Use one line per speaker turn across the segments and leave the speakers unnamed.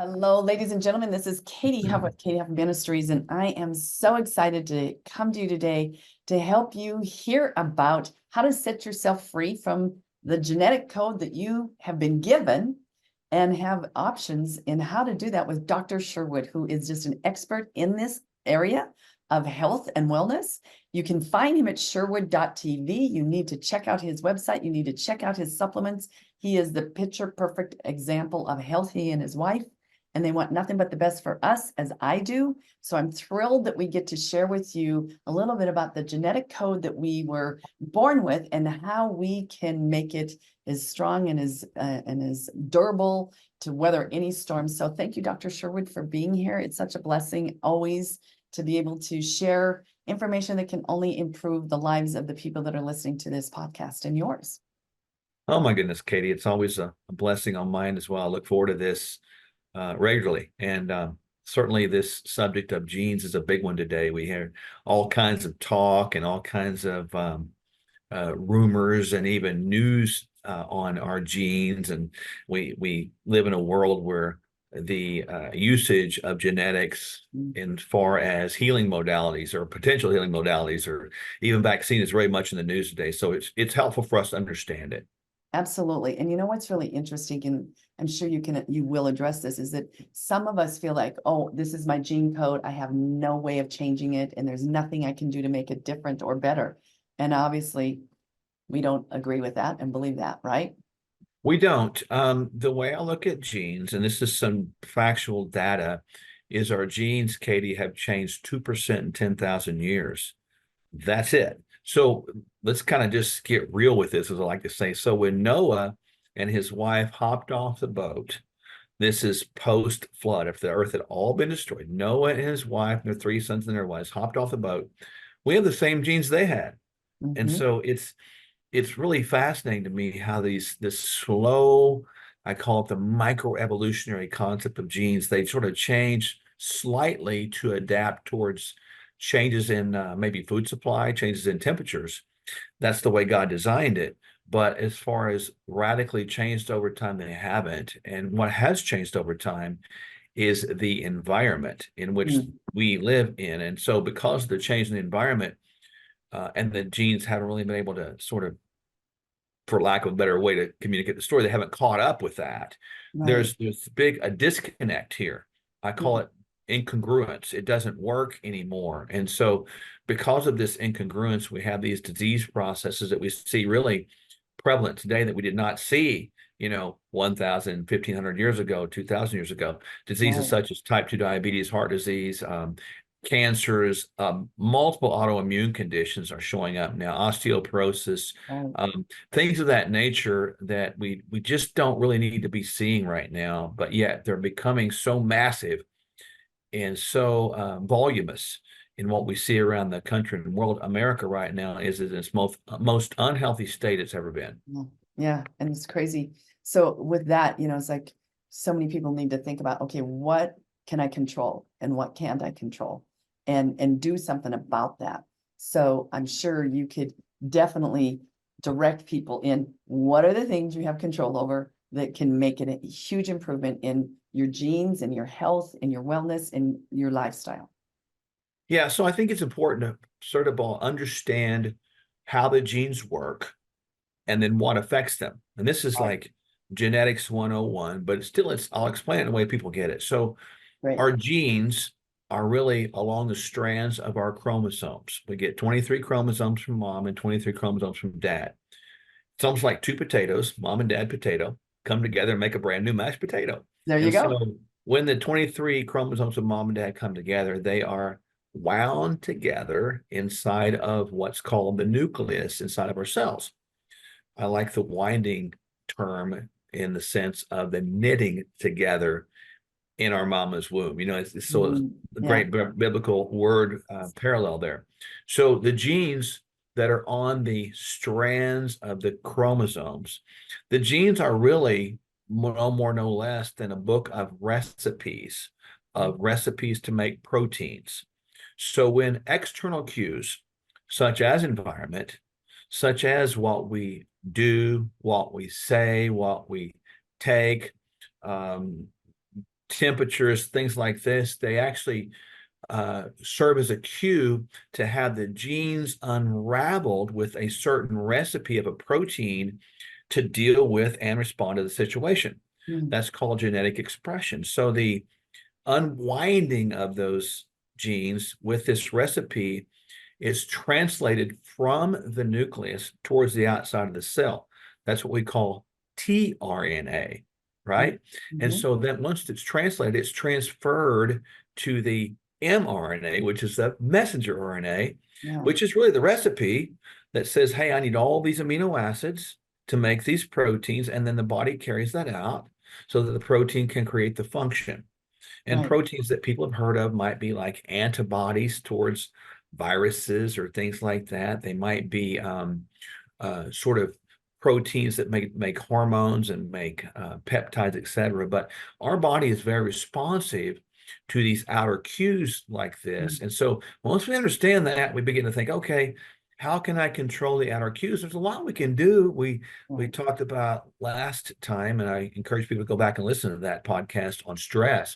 Hello, ladies and gentlemen. This is Katie Huff with Katie Huff Ministries, and I am so excited to come to you today to help you hear about how to set yourself free from the genetic code that you have been given and have options in how to do that with Dr. Sherwood, who is just an expert in this area of health and wellness. You can find him at sherwood.tv. You need to check out his website. You need to check out his supplements. He is the picture perfect example of health, he and his wife, and they want nothing but the best for us, as I do. So I'm thrilled that we get to share with you a little bit about the genetic code that we were born with and how we can make it as strong and as durable to weather any storm. So thank you, Dr. Sherwood, for being here. It's such a blessing always to be able to share information that can only improve the lives of the people that are listening to this podcast and yours.
Oh my goodness, Katie, it's always a blessing on mine as well. I look forward to this regularly. And certainly this subject of genes is a big one today. We hear all kinds of talk and all kinds of rumors and even news on our genes. And we live in a world where the usage of genetics in far as healing modalities or potential healing modalities or even vaccine is very much in the news today. So it's helpful for us to understand it.
Absolutely. And you know what's really interesting, and I'm sure you will address this, is that some of us feel like, oh, this is my gene code. I have no way of changing it, and there's nothing I can do to make it different or better. And obviously, we don't agree with that and believe that, right?
We don't. The way I look at genes, and this is some factual data, is our genes, Katie, have changed 2% in 10,000 years. That's it. So let's kind of just get real with this, as I like to say. So when Noah and his wife hopped off the boat, this is post-flood. If the earth had all been destroyed, Noah and his wife and their three sons and their wives hopped off the boat. We have the same genes they had. And so it's really fascinating to me how this slow, I call it the microevolutionary concept of genes, they sort of change slightly to adapt towards changes in maybe food supply, changes in temperatures. That's the way God designed it. But as far as radically changed over time, they haven't. And what has changed over time is the environment in which we live in. And so because of the change in the environment, and the genes haven't really been able to sort of, for lack of a better way to communicate the story, they haven't caught up with that.
Right.
There's a disconnect here. I call it incongruence. It doesn't work anymore. And so because of this incongruence, we have these disease processes that we see really prevalent today that we did not see, 1,000, 1,500 years ago, 2,000 years ago. Diseases
Right.
such as type 2 diabetes, heart disease, cancers, multiple autoimmune conditions are showing up now, osteoporosis,
Right.
things of that nature that we just don't really need to be seeing right now, but yet they're becoming so massive and so voluminous in what we see around the country and world. America right now is in its most unhealthy state it's ever been.
Yeah, and it's crazy. So with that, it's like so many people need to think about, okay, what can I control and what can't I control, and do something about that. So I'm sure you could definitely direct people in what are the things you have control over that can make it a huge improvement in your genes and your health and your wellness and your lifestyle.
Yeah, so I think it's important to sort of all understand how the genes work and then what affects them. And this is
Right.
like genetics 101, but I'll explain it in the way people get it. So
Right.
our genes are really along the strands of our chromosomes. We get 23 chromosomes from mom and 23 chromosomes from dad. It's almost like two potatoes, mom and dad potato, come together and make a brand new mashed potato.
There you
And
go.
so when the 23 chromosomes of mom and dad come together, they are wound together inside of what's called the nucleus inside of our cells. I like the winding term in the sense of the knitting together in our mama's womb. It's a
Yeah.
great biblical word parallel there. So the genes that are on the strands of the chromosomes, the genes are really no more, no less than a book of recipes to make proteins. So when external cues, such as environment, such as what we do, what we say, what we take, temperatures, things like this, they actually serve as a cue to have the genes unraveled with a certain recipe of a protein to deal with and respond to the situation.
Mm.
That's called genetic expression. So the unwinding of those genes with this recipe is translated from the nucleus towards the outside of the cell. That's what we call tRNA, right? And
Mm-hmm.
so then once it's translated, it's transferred to the mRNA, which is the messenger RNA,
Yeah,
which is really the recipe that says, hey, I need all these amino acids to make these proteins, and then the body carries that out so that the protein can create the function. And
right.
proteins that people have heard of might be like antibodies towards viruses or things like that. They might be sort of proteins that make hormones and make peptides, et cetera. But our body is very responsive to these outer cues like this.
Mm.
And so once we understand that, we begin to think, okay, how can I control the outer cues? There's a lot we can do. We
Right.
talked about last time, and I encourage people to go back and listen to that podcast on stress.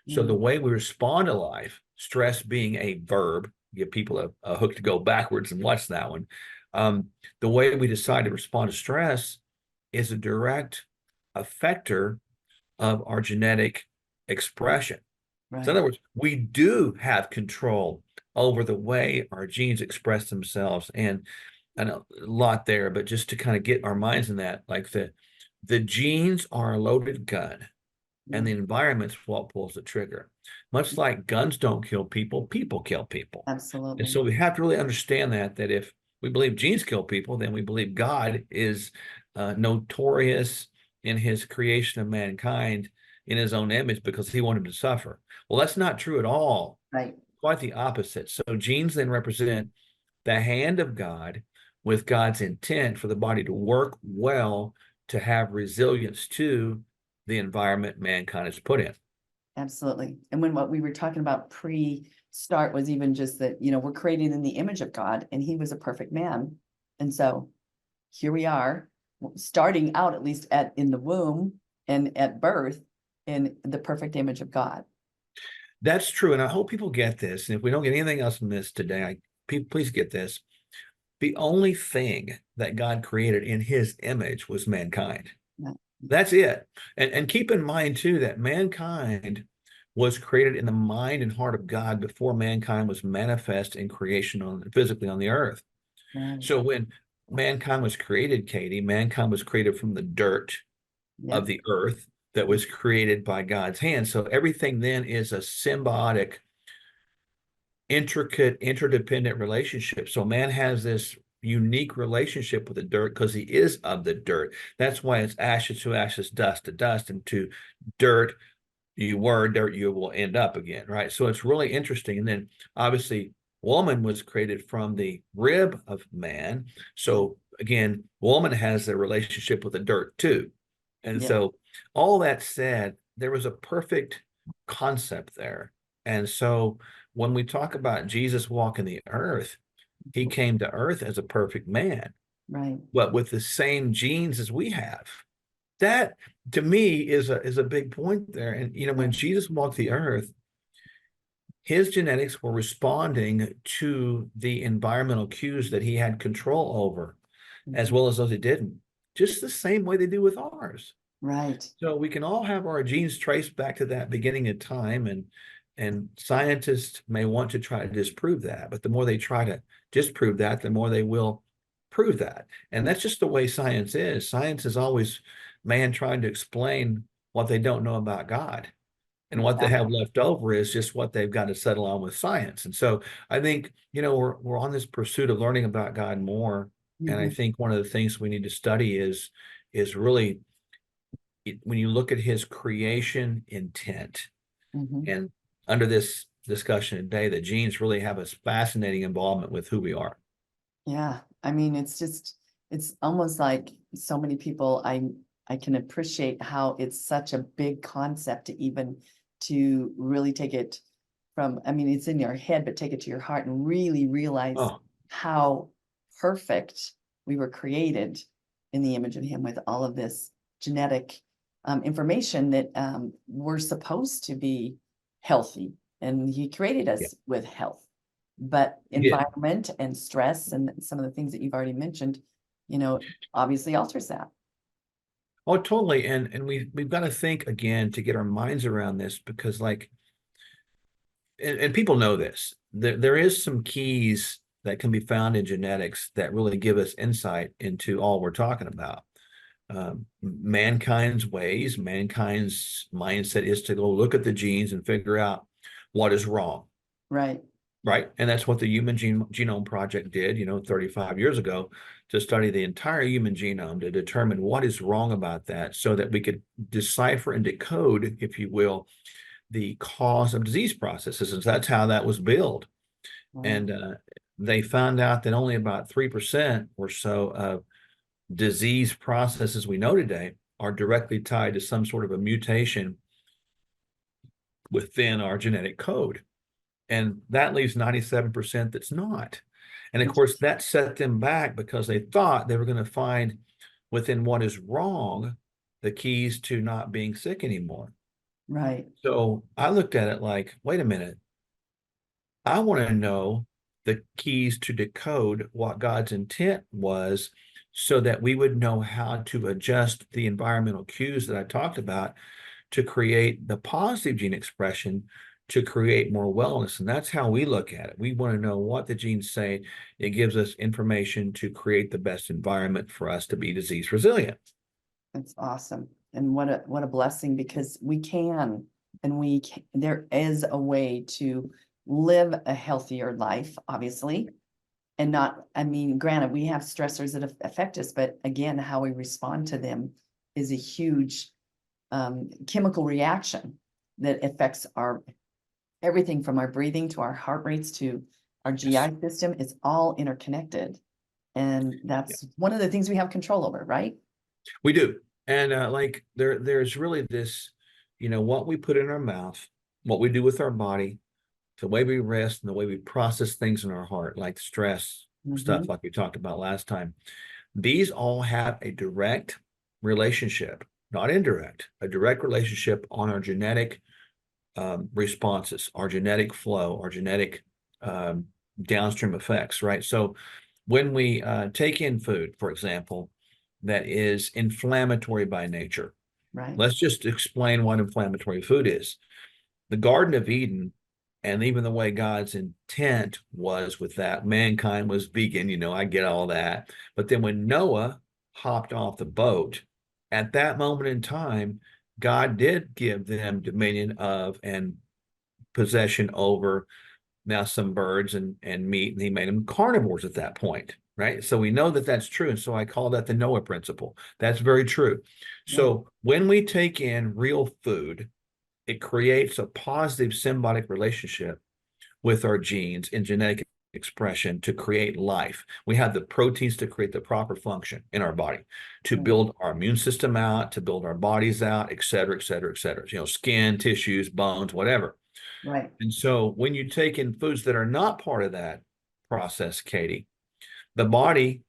So the
Mm.
way we respond to life, stress being a verb, give people a hook to go backwards and watch that one. The way we decide to respond to stress is a direct effector of our genetic expression. So in
Right.
other words, we do have control over the way our genes express themselves. And I know a lot there, but just to kind of get our minds in that, like the genes are a loaded gun and the
Mm.
environment's what pulls the trigger. Much like guns don't kill people, people kill people. And
Absolutely.
so we have to really understand that if we believe genes kill people, then we believe God is notorious in his creation of mankind in his own image because he wanted to suffer. Well, that's not true at all.
Right.
Quite the opposite. So genes then represent the hand of God with God's intent for the body to work well, to have resilience to the environment mankind is put in.
Absolutely. And when what we were talking about pre-start was even just that, we're created in the image of God and he was a perfect man. And so here we are starting out, at least in the womb and at birth, in the perfect image of God.
That's true. And I hope people get this. And if we don't get anything else from this today, please get this. The only thing that God created in his image was mankind.
Yeah.
That's it. And keep in mind too that mankind was created in the mind and heart of God before mankind was manifest in creation physically on the earth.
Right.
So when mankind was created, Katie, mankind was created from the dirt of
Yep.
the earth that was created by God's hand. So everything then is a symbiotic, intricate, interdependent relationship. So man has this unique relationship with the dirt because he is of the dirt. That's why it's ashes to ashes, dust to dust, and to dirt you were, dirt you will end up again, right? So it's really interesting. And then obviously woman was created from the rib of man. So again, woman has a relationship with the dirt too. And
Yep.
so all that said, there was a perfect concept there. And so when we talk about Jesus walking the earth, he came to earth as a perfect man,
Right.
but with the same genes as we have. That to me is a big point there. And when
Right.
Jesus walked the earth, his genetics were responding to the environmental cues that he had control over, as
Mhm.
well as those he didn't, just the same way they do with ours.
Right.
So we can all have our genes traced back to that beginning of time, and scientists may want to try to disprove that, but the more they try to disprove that, the more they will prove that. And that's just the way science is. Science is always man trying to explain what they don't know about God. And what they have
Exactly.
left over is just what they've got to settle on with science. And so I think, we're on this pursuit of learning about God more. And I
Mhm.
think one of the things we need to study is really when you look at his creation intent,
Mhm.
and under this discussion today, the genes really have a fascinating involvement with who we are.
Yeah. I mean, it's almost like so many people, I can appreciate how it's such a big concept to really take it from, I mean, it's in your head, but take it to your heart and really realize
Oh,
how perfect we were created in the image of him with all of this genetic information that we're supposed to be healthy, and he created
Yeah,
us with health. But
he did.
environment and stress and some of the things that you've already mentioned, obviously alters that.
Oh, totally. And we've got to think again to get our minds around this because like and people know this. There is some keys that can be found in genetics that really give us insight into all we're talking about. Mankind's ways, mankind's mindset is to go look at the genes and figure out what is wrong.
Right.
Right. And that's what the Human Genome Project did, 35 years ago, to study the entire human genome to determine what is wrong about that so that we could decipher and decode, if you will, the cause of disease processes. And that's how that was built.
Right.
And they found out that only about 3% or so of disease processes we know today are directly tied to some sort of a mutation within our genetic code. And that leaves 97% that's not. And of course, that set them back because they thought they were going to find within what is wrong the keys to not being sick anymore.
Right.
So I looked at it like, wait a minute, I want to know the keys to decode what God's intent was so that we would know how to adjust the environmental cues that I talked about to create the positive gene expression to create more wellness. And that's how we look at it. We want to know what the genes say. It gives us information to create the best environment for us to be disease resilient.
That's awesome. And what a blessing, because we can, and there is a way to live a healthier life, obviously. And not, I mean, granted, we have stressors that affect us, but again, how we respond to them is a huge chemical reaction that affects everything from our breathing to our heart rates to our GI system. Is all interconnected. And that's one of the things we have control over, right?
We do. And like there's really this, what we put in our mouth, what we do with our body, the way we rest and the way we process things in our heart, like stress, stuff like we talked about last time. These all have a direct relationship, not indirect, a direct relationship on our genetic responses, our genetic flow, our genetic downstream effects, right? So when we take in food, for example, that is inflammatory by nature,
Right.
let's just explain what inflammatory food is. The Garden of Eden, and even the way God's intent was with that, mankind was vegan, I get all that. But then when Noah hopped off the boat, at that moment in time, God did give them dominion of and possession over now some birds and meat, and he made them carnivores at that point, right? So we know that that's true. And so I call that the Noah principle. That's very true. So when we take in real food, it creates a positive symbiotic relationship with our genes in genetic expression to create life. We have the proteins to create the proper function in our body, to build our immune system out, to build our bodies out, et cetera, et cetera, et cetera. Skin, tissues, bones, whatever.
Right.
And so when you take in foods that are not part of that process, Katie, the body,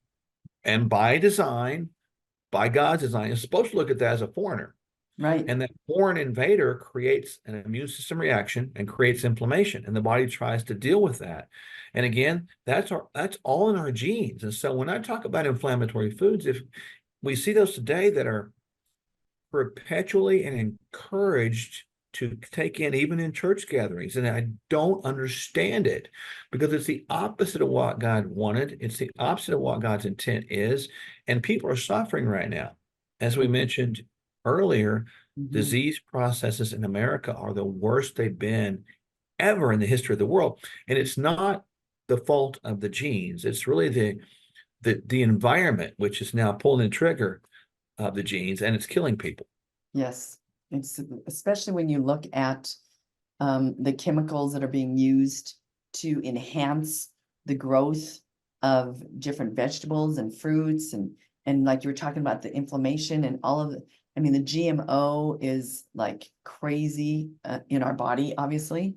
and by design, by God's design, is supposed to look at that as a foreigner.
Right.
And that foreign invader creates an immune system reaction and creates inflammation, and the body tries to deal with that. And again, that's all in our genes. And so when I talk about inflammatory foods, if we see those today that are perpetually and encouraged to take in, even in church gatherings, and I don't understand it because it's the opposite of what God wanted. It's the opposite of what God's intent is, and people are suffering right now. As we mentioned earlier, disease processes in America are the worst they've been ever in the history of the world. And it's not the fault of the genes. It's really the environment, which is now pulling the trigger of the genes, and it's killing people.
Yes. It's especially when you look at the chemicals that are being used to enhance the growth of different vegetables and fruits, and like you were talking about the inflammation and all of the, I mean, the GMO is like crazy in our body, obviously.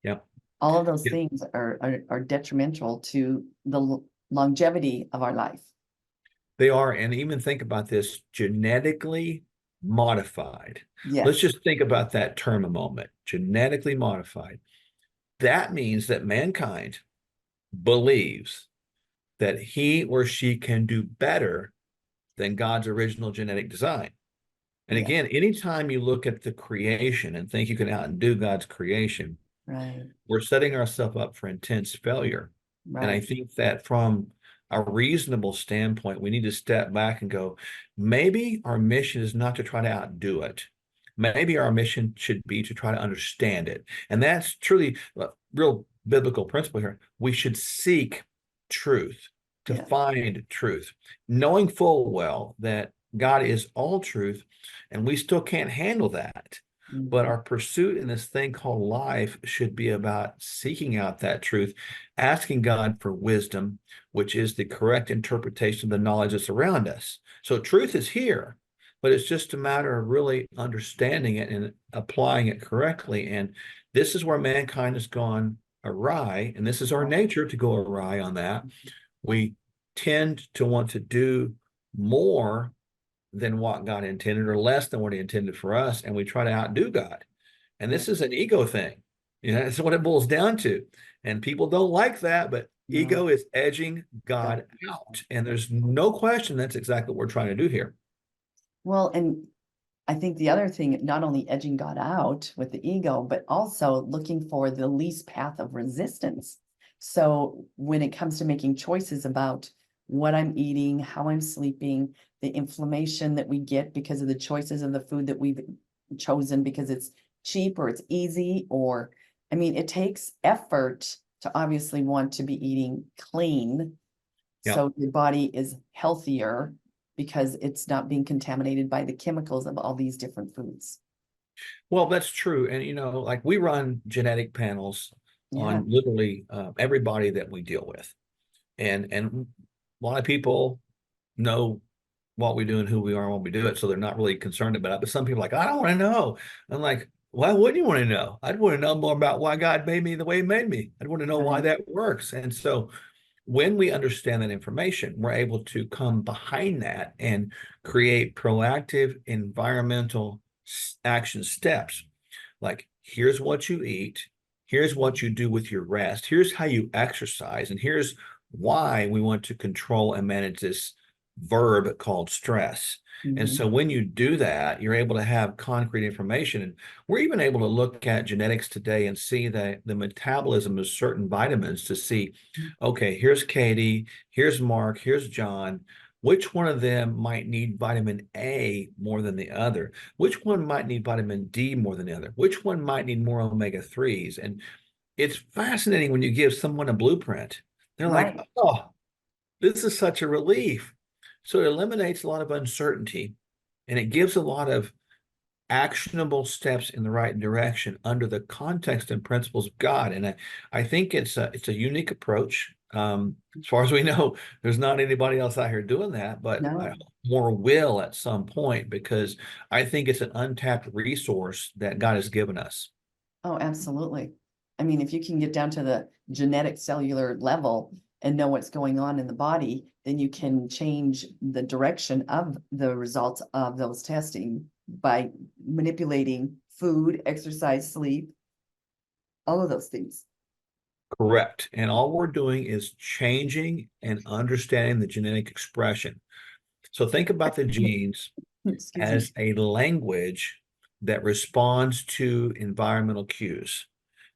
Yeah.
All of those
Yeah.
things are detrimental to the longevity of our life.
They are. And even think about this genetically, modified. Let's
Yes.
just think about that term a moment. Genetically modified. That means that mankind believes that he or she can do better than God's original genetic design. And
Yeah.
again, anytime you look at the creation and think you can outdo God's creation,
Right.
we're setting ourselves up for intense failure. And I
Right.
think that from a reasonable standpoint, we need to step back and go, maybe our mission is not to try to outdo it. Maybe our mission should be to try to understand it. And that's truly a real biblical principle here. We should seek truth, to
Yeah.
find truth, knowing full well that God is all truth, and we still can't handle that. But
Mhm.
our pursuit in this thing called life should be about seeking out that truth, asking God for wisdom, which is the correct interpretation of the knowledge that's around us. So truth is here, but it's just a matter of really understanding it and applying it correctly. And this is where mankind has gone awry, and this is our nature to go awry on that. We tend to want to do more than what God intended or less than what he intended for us, and we try to outdo God. And
Yeah.
this is an ego thing. That's what it boils down to. And people don't like that, but
No.
ego is edging
God.
God out. And there's no question that's exactly what we're trying to do here.
Well, and I think the other thing, not only edging God out with the ego, but also looking for the least path of resistance. So when it comes to making choices about what I'm eating, how I'm sleeping, the inflammation that we get because of the choices of the food that we've chosen because it's cheap or it's easy, or, I mean, it takes effort to obviously want to be eating clean
Yeah.
so your body is healthier because it's not being contaminated by the chemicals of all these different foods.
Well, that's true. And, like we run genetic panels
Yeah.
on literally everybody that we deal with. And a lot of people know what we do and who we are and what we do it. So they're not really concerned about it. But some people are like, I don't want to know. I'm like, why wouldn't you want to know? I'd want to know more about why God made me the way he made me. I'd want to know why
Right.
that works. And so when we understand that information, we're able to come behind that and create proactive environmental action steps. Like, here's what you eat, here's what you do with your rest, here's how you exercise, and here's why we want to control and manage this verb called stress. And
Mhm.
so when you do that, you're able to have concrete information. And we're even able to look at genetics today and see the metabolism of certain vitamins to see, okay, here's Katie, here's Mark, here's John. Which one of them might need vitamin A more than the other? Which one might need vitamin D more than the other? Which one might need more omega 3s? And it's fascinating when you give someone a blueprint. They're like,
Right.
oh, this is such a relief. So it eliminates a lot of uncertainty, and it gives a lot of actionable steps in the right direction under the context and principles of God. And I think it's a unique approach. As far as we know, there's not anybody else out here doing that, but I
No.
hope more will at some point, because I think it's an untapped resource that God has given us.
Oh, absolutely. I mean, if you can get down to the genetic cellular level and know what's going on in the body, then you can change the direction of the results of those testing by manipulating food, exercise, sleep, all of those things.
Correct. And all we're doing is changing and understanding the genetic expression. So think about the genes
Excuse me.
as a language that responds to environmental cues.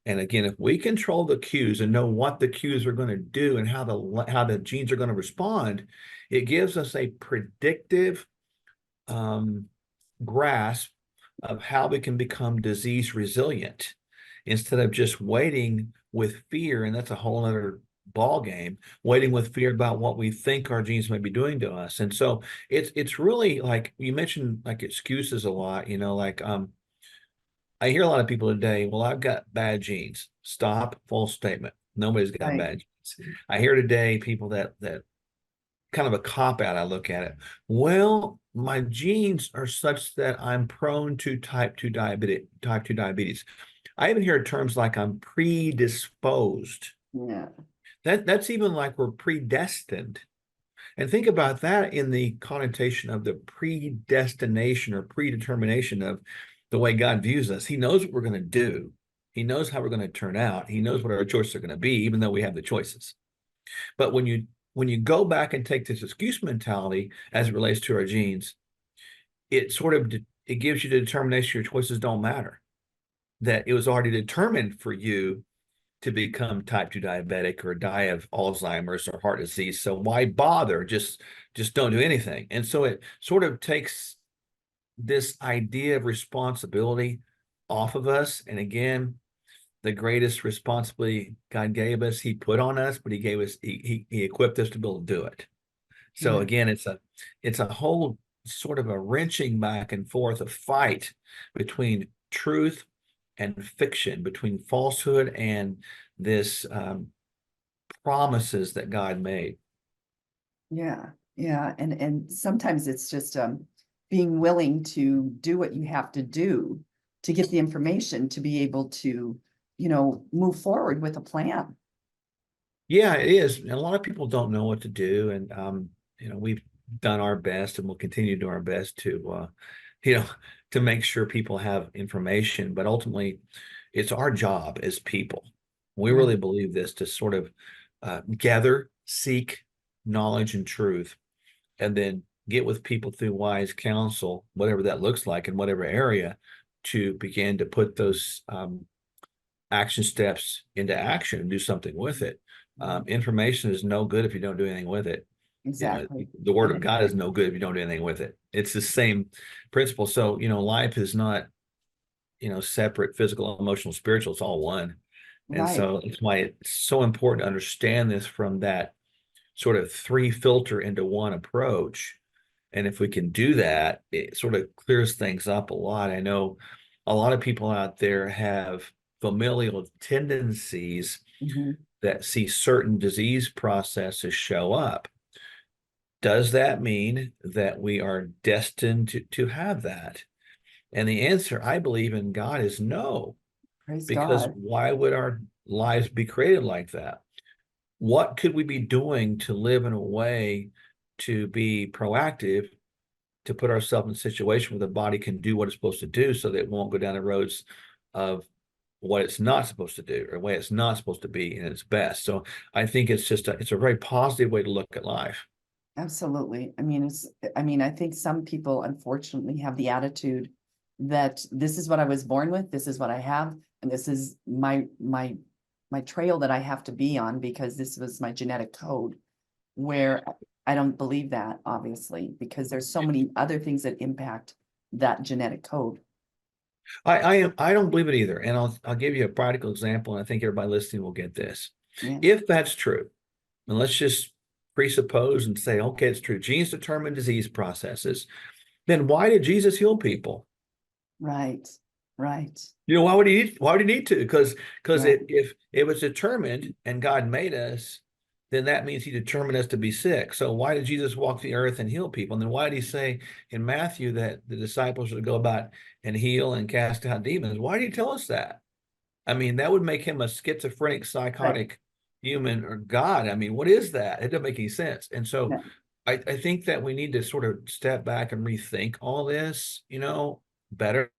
And again, if we control the cues and know what the cues are going to do and how the genes are going to respond, it gives us a predictive um, grasp of how we can become disease resilient instead of just waiting with fear. And that's a whole other ball game, waiting with fear about what we think our genes may be doing to us. And so it's really like you mentioned, like excuses a lot, like I hear a lot of people today, well, I've got bad genes. Stop, false statement. Nobody's got
Right.
bad genes. I hear today people that kind of a cop out, I look at it. Well, my genes are such that I'm prone to type 2 diabetes. I even hear terms like I'm predisposed.
Yeah.
That's even like we're predestined. And think about that in the connotation of the predestination or predetermination of the way God views us. He knows what we're going to do. He knows how we're going to turn out. He knows what our choices are going to be, even though we have the choices. But when you go back and take this excuse mentality as it relates to our genes, it sort of it gives you the determination your choices don't matter. That it was already determined for you to become type 2 diabetic or die of Alzheimer's or heart disease. So why bother? Just don't do anything. And so it sort of takes this idea of responsibility off of us. And again, the greatest responsibility God gave us, he put on us, but he gave us, he equipped us to be able to do it. So
Yeah.
again, it's a whole sort of a wrenching back and forth, a fight between truth and fiction, between falsehood and this promises that God made.
Yeah. Yeah. And sometimes it's just being willing to do what you have to do to get the information to be able to, move forward with a plan.
Yeah, it is. And a lot of people don't know what to do. And we've done our best and we'll continue to do our best to you know, to make sure people have information. But ultimately, it's our job as people. We
Right.
really believe this to sort of gather, seek knowledge and truth, and then get with people through wise counsel, whatever that looks like in whatever area, to begin to put those action steps into action and do something with it. Information is no good if you don't do anything with it.
Exactly.
The word
And
of God is no good if you don't do anything with it. It's the same principle. So, life is not, separate, physical, emotional, spiritual. It's all one. And
right.
so it's why it's so important to understand this from that sort of three filter into one approach. And if we can do that, it sort of clears things up a lot. I know a lot of people out there have familial tendencies
Mhm.
that see certain disease processes show up. Does that mean that we are destined to have that? And the answer, I believe in God, is no,
Praise
because
God.
why would our lives be created like that? What could we be doing to live in a way to be proactive, to put ourselves in a situation where the body can do what it's supposed to do so that it won't go down the roads of what it's not supposed to do or the way it's not supposed to be in its best. So I think it's a very positive way to look at life.
Absolutely. I think some people unfortunately have the attitude that this is what I was born with, this is what I have, and this is my trail that I have to be on because this was my genetic code, where I don't believe that, obviously, because there's so many other things that impact that genetic code.
I don't believe it either. And I'll give you a practical example, and I think everybody listening will get this.
Yeah,
If that's true, and let's just presuppose and say, okay, it's true. Genes determine disease processes. Then why did Jesus heal people?
right, right.
Why would he need to? Because
Yeah,
if it was determined and God made us, then that means he determined us to be sick. So why did Jesus walk the earth and heal people? And then why did he say in Matthew that the disciples would go about and heal and cast out demons? Why did he tell us that? I mean, that would make him a schizophrenic,
right.
psychotic human or God. I mean, what is that? It doesn't make any sense. And so
Yeah.
I think that we need to sort of step back and rethink all this, better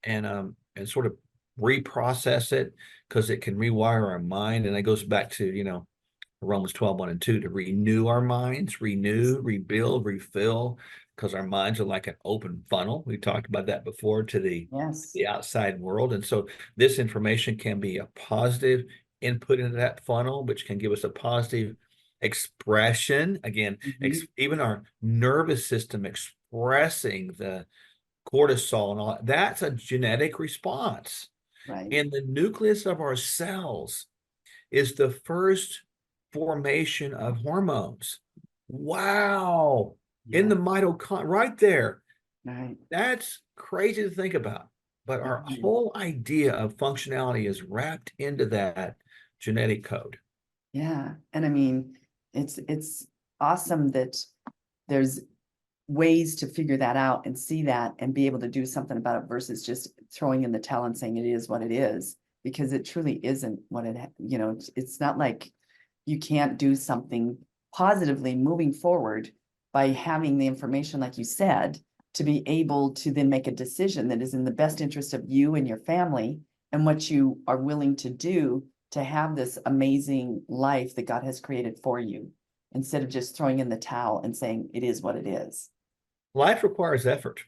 and sort of reprocess it because it can rewire our mind. And that goes back to, Romans 12:1 and 2, to renew our minds, renew, rebuild, refill, because our minds are like an open funnel. We talked about that before to
Yes.
the outside world. And so this information can be a positive input into that funnel, which can give us a positive expression. Again,
Mhm.
even our nervous system expressing the cortisol and all that, that's a genetic response.
Right.
In the nucleus of our cells is the first formation of hormones. Wow. In
Yeah.
the mitochondria, right there.
Right.
That's crazy to think about. But our
Mhm.
whole idea of functionality is wrapped into that genetic code.
Yeah. And it's awesome that there's ways to figure that out and see that and be able to do something about it versus just throwing in the towel and saying it is what it is, because it truly isn't what it's not like you can't do something positively moving forward by having the information, like you said, to be able to then make a decision that is in the best interest of you and your family and what you are willing to do to have this amazing life that God has created for you, instead of just throwing in the towel and saying it is what it is.
Life requires effort.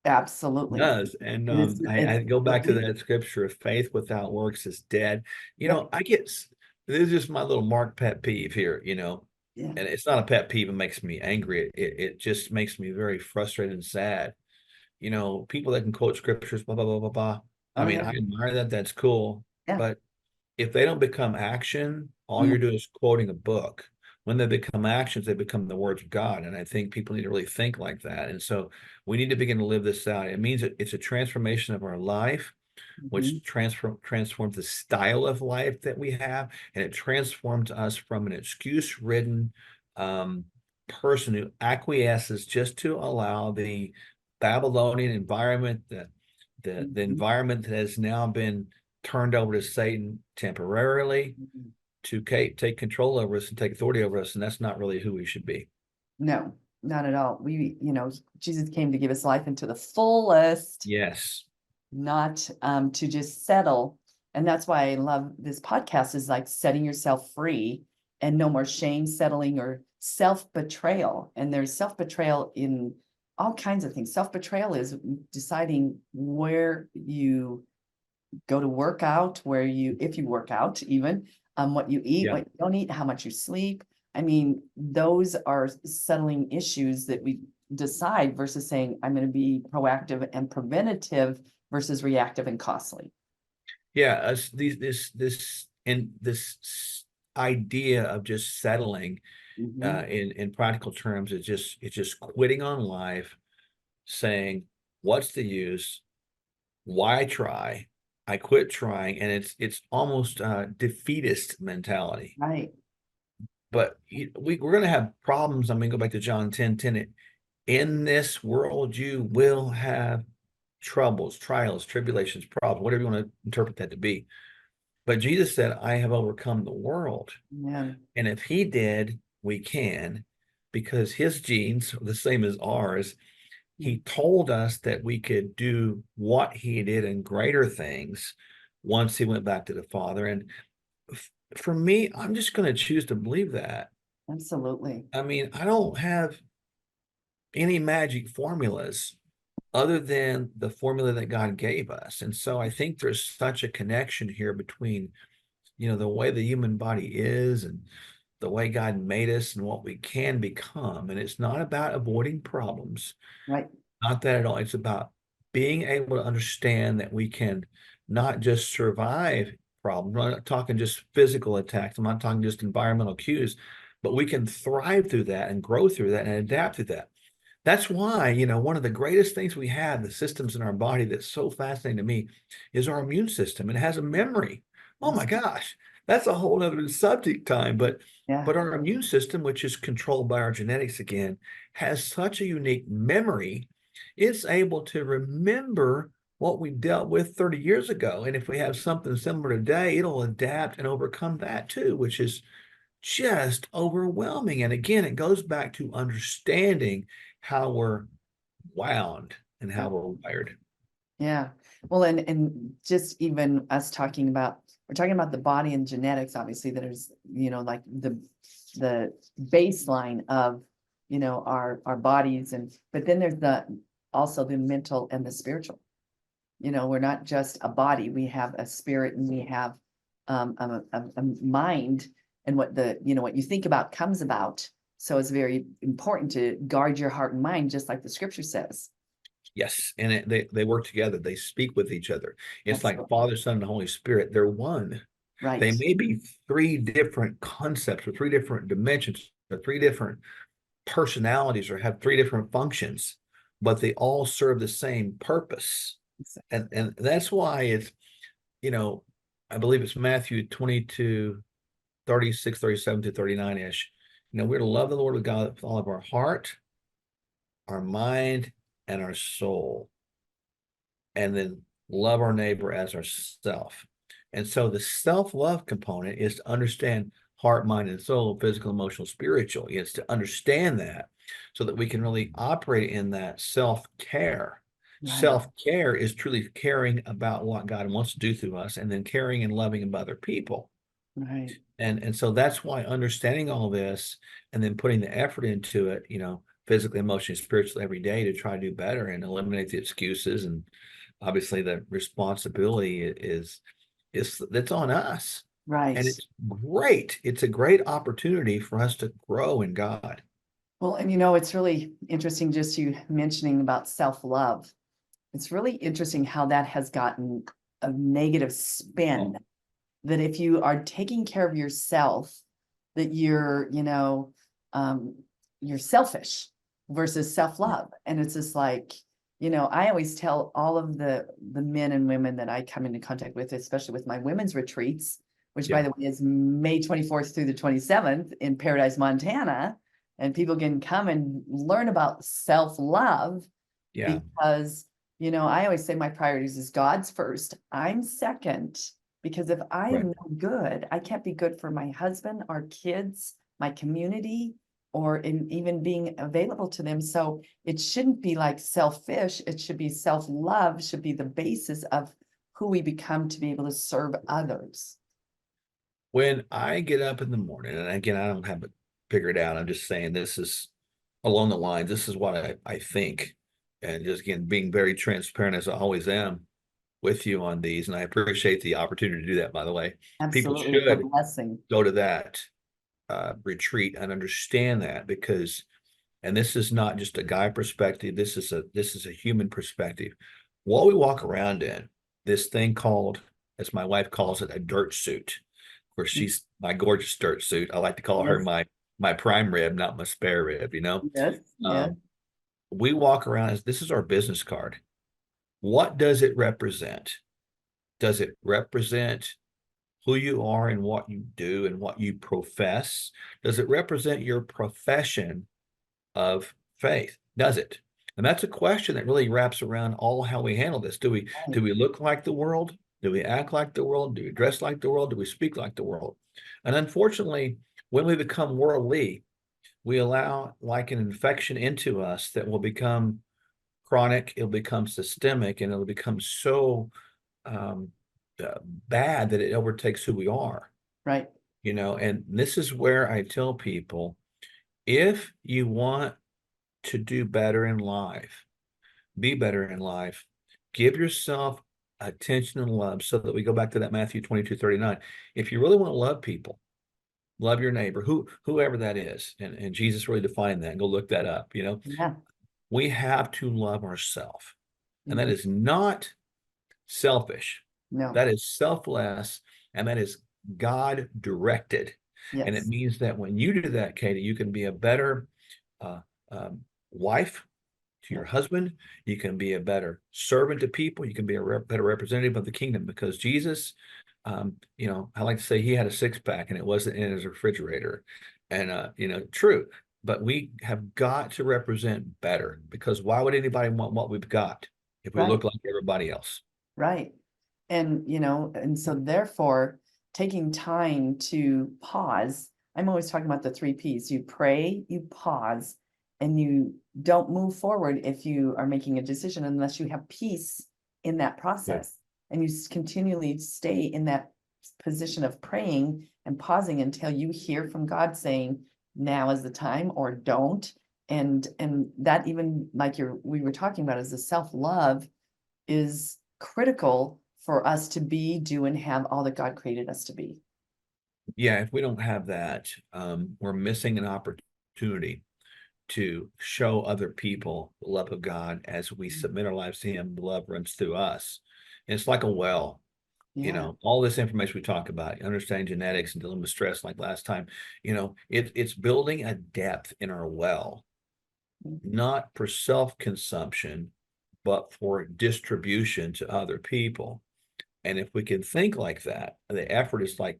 It
Absolutely.
does. And
It is,
I go back to
completely.
that scripture, if faith without works is dead.
Yep.
This is just my little Mark pet peeve here,
Yeah.
and it's not a pet peeve, it makes me angry. It just makes me very frustrated and sad. People that can quote scriptures, blah, blah, blah, blah, blah. I
Oh,
mean,
yeah.
I admire that. That's cool.
Yeah.
But if they don't become action, all
Mm,
you're doing is quoting a book. When they become actions, they become the words of God. And I think people need to really think like that. And so we need to begin to live this out. It means it's a transformation of our life,
mhm.
which transforms the style of life that we have, and it transforms us from an excuse-ridden um, person who acquiesces just to allow the Babylonian environment, the
Mhm.
environment that has now been turned over to Satan temporarily,
Mhm.
to take control over us and take authority over us, and that's not really who we should be.
No, not at all. Jesus came to give us life into the fullest,
Yes.
not to just settle. And that's why I love this podcast, is like setting yourself free and no more shame, settling, or self-betrayal. And there's self-betrayal in all kinds of things. Self-betrayal is deciding where you go to work out, if you work out even, what you eat,
Yeah.
what you don't eat, how much you sleep. I mean, those are settling issues that we decide versus saying, I'm going to be proactive and preventative versus reactive and costly.
Yeah, this idea of just settling
Mhm.
in practical terms is just quitting on life, saying, what's the use? Why try? I quit trying, and it's almost defeatist mentality.
Right.
But we're going to have problems. I mean, go back to John 10:10. In this world, you will have troubles, trials, tribulations, problems, whatever you want to interpret that to be. But Jesus said, I have overcome the world.
Man.
And if he did, we can, because his genes are the same as ours. He told us that we could do what he did and greater things once he went back to the Father. And for me, I'm just going to choose to believe that.
Absolutely.
I mean, I don't have any magic formulas other than the formula that God gave us. And so I think there's such a connection here between, the way the human body is and the way God made us and what we can become. And it's not about avoiding problems,
Right.
not that at all. It's about being able to understand that we can not just survive problems. I'm not talking just physical attacks. I'm not talking just environmental cues, but we can thrive through that and grow through that and adapt to that. That's why, one of the greatest things we have, the systems in our body that's so fascinating to me, is our immune system. It has a memory. Oh my gosh, that's a whole other subject time. But
Yeah.
but our immune system, which is controlled by our genetics again, has such a unique memory. It's able to remember what we dealt with 30 years ago. And if we have something similar today, it'll adapt and overcome that too, which is just overwhelming. And again, it goes back to understanding how we're wound and how we're wired.
Yeah. Well, and just even us we're talking about the body and genetics, obviously, that is, like the baseline of, our bodies, but then there's also the mental and the spiritual. We're not just a body, we have a spirit, and we have a mind, and what you think about comes about. So it's very important to guard your heart and mind, just like the scripture says.
Yes, and they work together. They speak with each other. It's like
Absolutely.
Father, Son, and Holy Spirit. They're one. They
Right.
may be three different concepts or three different dimensions or three different personalities or have three different functions, but they all serve the same purpose. And that's why you know, I believe it's Matthew 22, 36, 37 to 39-ish. We're to love the Lord with God with all of our heart, our mind, and our soul, and then love our neighbor as ourself. And so the self-love component is to understand heart, mind, and soul, physical, emotional, spiritual. It's to understand that so that we can really operate in that self-care.
Right,
Self-care is truly caring about what God wants to do through us and then caring and loving of other people.
right.
And so that's why understanding all this and then putting the effort into it, physically, emotionally, spiritually every day to try to do better and eliminate the excuses. And obviously the responsibility is that's on us. And
Right.
it's great. It's a great opportunity for us to grow in God.
Well, and it's really interesting just you mentioning about self-love. It's really interesting how that has gotten a negative spin. That if you are taking care of yourself, that you're selfish versus self-love. And it's just like, I always tell all of the men and women that I come into contact with, especially with my women's retreats, which by
Yeah,
the way is May 24th through the 27th in Paradise, Montana. And people can come and learn about self-love
yeah,
because, I always say my priorities is God's first, I'm second. Because if I
right.
am no good, I can't be good for my husband, our kids, my community, or in even being available to them. So it shouldn't be like selfish. It should be self-love, should be the basis of who we become to be able to serve others.
When I get up in the morning, and again, I don't have it figured out. I'm just saying this is along the lines, this is what I think. And just again, being very transparent as I always am with you on these. And I appreciate the opportunity to do that, by the way. People
Absolutely. It's a
should
blessing.
go to that retreat and understand that because, and this is not just a guy perspective, this is a human perspective. What we walk around in, this thing called, as my wife calls it, a dirt suit. Of course, she's my gorgeous dirt suit. I like to call her
Yes,
my prime rib, not my spare rib.
yes, yeah,
Um, we walk around as this is our business card. What does it represent? Does it represent who you are and what you do and what you profess? Does it represent your profession of faith? Does it? And that's a question that really wraps around all how we handle this. Do we
right,
do we look like the world? Do we act like the world? Do we dress like the world? Do we speak like the world? And unfortunately, when we become worldly, we allow like an infection into us that will become chronic, it'll become systemic, and it'll become so um, bad that it overtakes who we are.
right,
And this is where I tell people, if you want to do better in life, be better in life, give yourself attention and love so that we go back to that Matthew 22:39. If you really want to love people, love your neighbor, whoever that is. And Jesus really defined that. Go look that up.
yeah,
We have to love ourselves. And that
mhm,
is not selfish.
no,
That is selfless and that is God directed. And it
yes,
means that when you do that, Katie, you can be a better uh, wife to
yeah,
your husband. You can be a better servant to people. You can be a better representative of the kingdom because Jesus, I like to say he had a six pack and it wasn't in his refrigerator. And, true. But we have got to represent better because why would anybody want what we've got if we
right.
look like everybody else?
Right. And, and so therefore, taking time to pause, I'm always talking about the three P's. You pray, you pause, and you don't move forward if you are making a decision unless you have peace in that
Yeah.
process. And you continually stay in that position of praying and pausing until you hear from God saying, now is the time or don't. And that even like we were talking about is the self-love is critical for us to be, do, and have all that God created us to be.
Yeah, if we don't have that, we're missing an opportunity to show other people the love of God as we submit our lives to Him. The love runs through us. And it's like a well,
Yeah.
all this information we talk about, understanding genetics and dealing with stress like last time, it's building a depth in our well, not for self-consumption, but for distribution to other people. And if we can think like that, the effort is like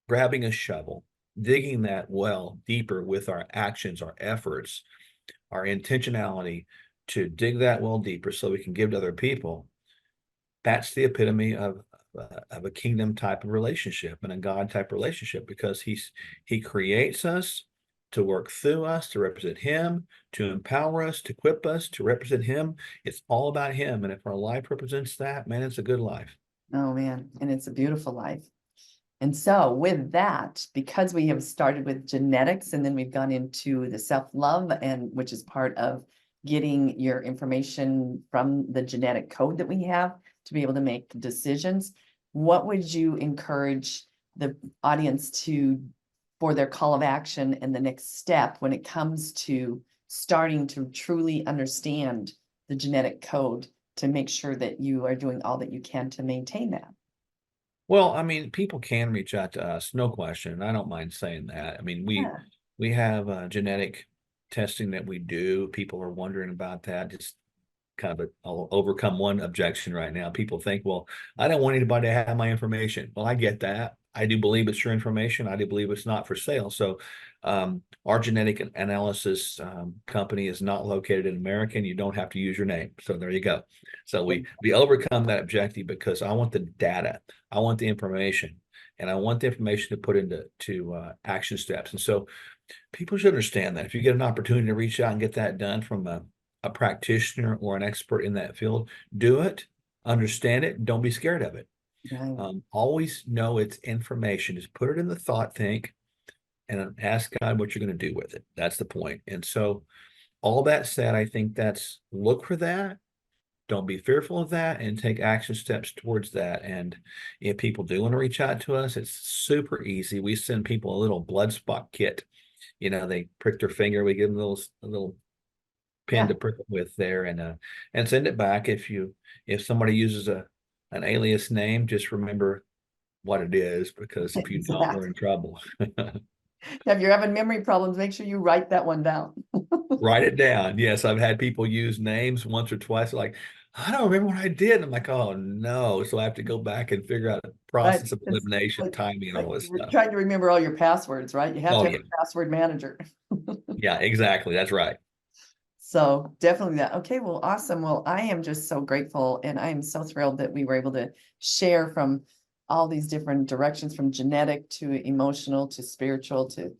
grabbing a shovel, digging that well deeper with our actions, our efforts, our intentionality to dig that well deeper so we can give to other people. That's the epitome of of a kingdom type of relationship and a God type relationship, because he creates us to work through us, to represent him, to empower us, to equip us, to represent him. It's all about him. And if our life represents that, man, it's a good life.
Oh man, and it's a beautiful life. And so with that, because we have started with genetics and then we've gone into the self-love, and which is part of getting your information from the genetic code that we have to be able to make decisions, what would you encourage the audience to for their call of action and the next step when it comes to starting to truly understand the genetic code to make sure that you are doing all that you can to maintain that?
Well, I mean, people can reach out to us, no question. I don't mind saying that. I mean,
Yeah,
we have genetic testing that we do. People are wondering about that. Just kind of I'll overcome one objection right now. People think, well, I don't want anybody to have my information. Well, I get that. I do believe it's your information. I do believe it's not for sale. So our genetic analysis company is not located in America, and you don't have to use your name. So there you go. So we overcome that objective because I want the data, I want the information, and I want the information to put into action steps. And so people should understand that if you get an opportunity to reach out and get that done from a practitioner or an expert in that field, do it, understand it, don't be scared of it.
right.
Always know it's information. Just put it in the thought tank and ask God what you're going to do with it. That's the point. And so all that said, I think that's look for that. Don't be fearful of that and take action steps towards that. And if people do want to reach out to us, it's super easy. We send people a little blood spot kit. You know, they prick their finger. We give them a little pin
Yeah,
to prick it with there, and send it back. If somebody uses an alias name, just remember what it is, because if you don't, we're in trouble.
if you're having memory problems, make sure you write that one down.
Write it down. Yes, I've had people use names once or twice, like, I don't remember what I did. I'm like, oh no. So I have to go back and figure out a
Right.
process of
It's
elimination, timing, and
like
all this
you're
stuff.
trying to remember all your passwords, right? You have to
Oh
have
yeah.
a password manager.
Yeah, exactly. That's right.
So definitely that. Okay, well, awesome. Well, I am just so grateful and I am so thrilled that we were able to share from all these different directions, from genetic to emotional to spiritual to,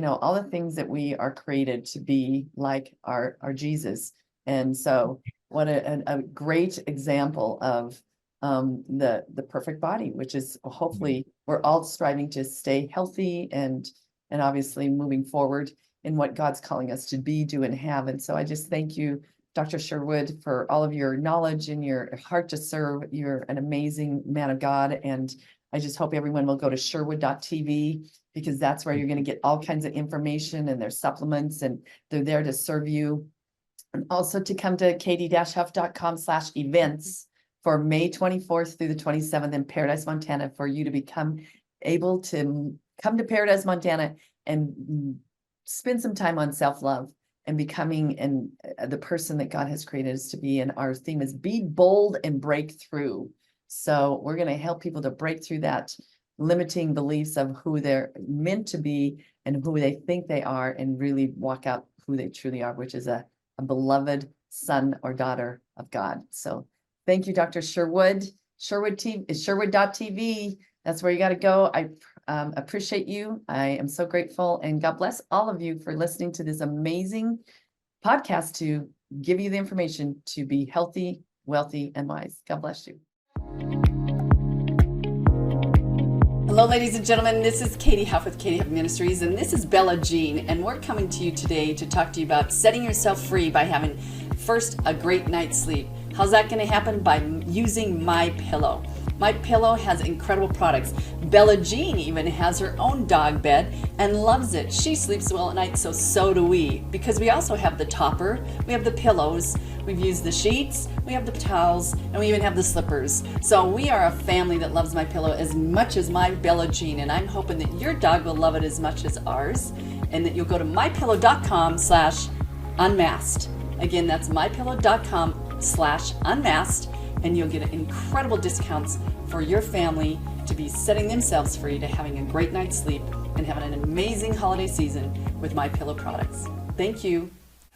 all the things that we are created to be like our Jesus. And so what a great example of the perfect body, which is hopefully we're all striving to stay healthy and obviously moving forward in what God's calling us to be, do, and have. And so I just thank you, Dr. Sherwood, for all of your knowledge and your heart to serve. You're an amazing man of God. And I just hope everyone will go to sherwood.tv, because that's where you're going to get all kinds of information, and their supplements, and they're there to serve you. And also to come to katie-huff.com/events for May 24th through the 27th in Paradise, Montana, for you to become able to come to Paradise, Montana, and spend some time on self-love and becoming the person that God has created us to be. And our theme is be bold and break through. So we're going to help people to break through that limiting beliefs of who they're meant to be and who they think they are, and really walk out who they truly are, which is a beloved son or daughter of God. So thank you, Dr. Sherwood. Sherwood TV is sherwood.tv. That's where you got to go. I appreciate you. I am so grateful, and God bless all of you for listening to this amazing podcast to give you the information to be healthy, wealthy, and wise. God bless you. Hello, ladies and gentlemen. This is Katie Huff with Katie Huff Ministries, and this is Bella Jean, and we're coming to you today to talk to you about setting yourself free by having first a great night's sleep. How's that going to happen? By using My Pillow. My Pillow has incredible products. Bella Jean even has her own dog bed and loves it. She sleeps well at night, so do we. Because we also have the topper, we have the pillows, we've used the sheets, we have the towels, and we even have the slippers. So we are a family that loves My Pillow as much as my Bella Jean, and I'm hoping that your dog will love it as much as ours, and that you'll go to mypillow.com/unmasked. Again, that's mypillow.com/unmasked. And you'll get incredible discounts for your family to be setting themselves free to having a great night's sleep and having an amazing holiday season with My Pillow products. Thank you.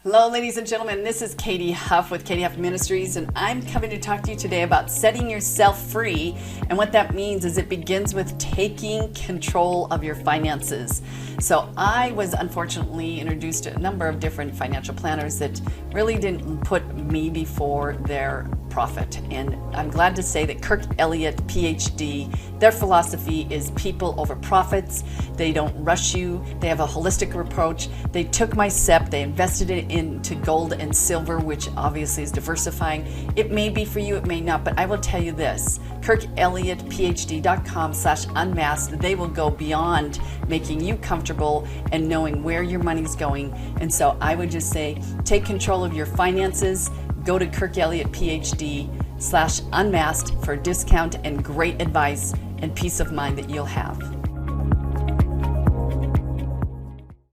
Hello, ladies and gentlemen. This is Katie Huff with Katie Huff Ministries, and I'm coming to talk to you today about setting yourself free. And what that means is it begins with taking control of your finances. So I was unfortunately introduced to a number of different financial planners that really didn't put me before their profit. And I'm glad to say that Kirk Elliott, PhD, their philosophy is people over profits. They don't rush you. They have a holistic approach. They took my SEP, they invested it into gold and silver, which obviously is diversifying. It may be for you, it may not, but I will tell you this, KirkElliottPhD.com/unmasked, they will go beyond making you comfortable and knowing where your money's going. And so I would just say, take control of your finances. Go to KirkElliottPhD/unmasked for a discount and great advice and peace of mind that you'll have.